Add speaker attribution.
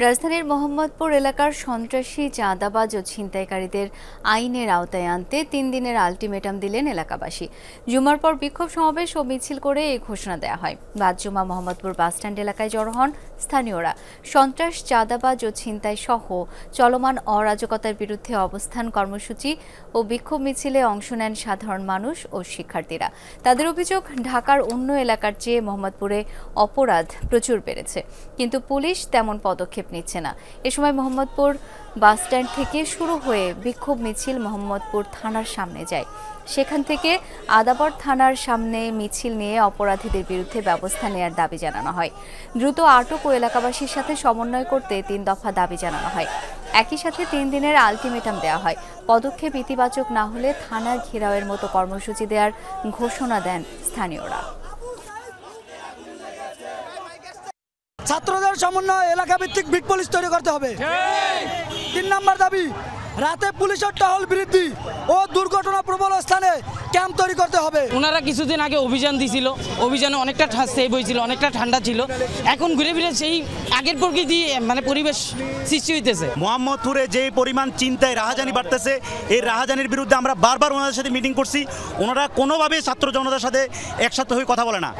Speaker 1: রাজধানীর মোহাম্মদপুর এলাকার সন্ত্রাসী চাঁদাবাজ ও ছিনতাইকারীদের আইনের আওতায় আনতে ৩ দিনের আলটিমেটাম দিলেন এলাকাবাসী। জুমার পর বিক্ষোভ সমাবেশ ও মিছিল করে এই ঘোষণা দেওয়া হয়। বাদ জুমা মোহাম্মদপুর বাসস্ট্যান্ড এলাকায় জড়ো হন স্থানীয়রা। সন্ত্রাস, চাঁদাবাজ ও ছিনতাই সহ চলমান অরাজকতার বিরুদ্ধে অবস্থান কর্মসূচি ও বিক্ষোভ মিছিলে অংশ নেন সাধারণ মানুষ ও শিক্ষার্থীরা। তাদের অভিযোগ, ঢাকার অন্য এলাকার চেয়ে মোহাম্মদপুরে অপরাধ প্রচুর বেড়েছে, কিন্তু পুলিশ তেমন পদক্ষেপ নিচ্ছে না। এ সময় মোহাম্মদপুর বাসস্ট্যান্ড থেকে শুরু হয়ে বিক্ষোভ মিছিল মোহাম্মদপুর থানার সামনে যায়। সেখান থেকে আদাবর থানার সামনে মিছিল নিয়ে অপরাধীদের বিরুদ্ধে ব্যবস্থা নেওয়ার দাবি জানানো হয়। দ্রুত আটক ও এলাকাবাসীর সাথে সমন্বয় করতে ৩ দফা দাবি জানানো হয়। একই সাথে ৩ দিনের আলটিমেটাম দেওয়া হয়। পদক্ষেপ ইতিবাচক না হলে থানা ঘেরাওয়ের মতো কর্মসূচি দেওয়ার ঘোষণা দেন স্থানীয়রা।
Speaker 2: ছাত্রদের সমন্বয় এলাকা ভিত্তিক বিট পুলিশ তৈরি করতে হবে। ৩ নম্বর দাবি, রাতে পুলিশের টহল বৃদ্ধি ও দুর্ঘটনা প্রবল স্থানে ক্যাম্প তৈরি করতে হবে।
Speaker 3: ওনারা কিছুদিন আগে অভিযান দিয়েছিল, অভিযানে অনেকটা সেভ হয়েছিল, অনেকটা ঠান্ডা ছিল। এখন ঘুরে ফিরে সেই আগের প্রকৃতি পরিবেশ সৃষ্টি হইতেছে।
Speaker 4: মোহাম্মদপুরে যে পরিমাণ চিন্তায় রাহাজানি বাড়তেছে, এই রাহাজানির বিরুদ্ধে আমরা বারবার ওনাদের সাথে মিটিং করছি। ওনারা কোনোভাবেই ছাত্র জনতার সাথে একসাথে হয়ে কথা বলে না।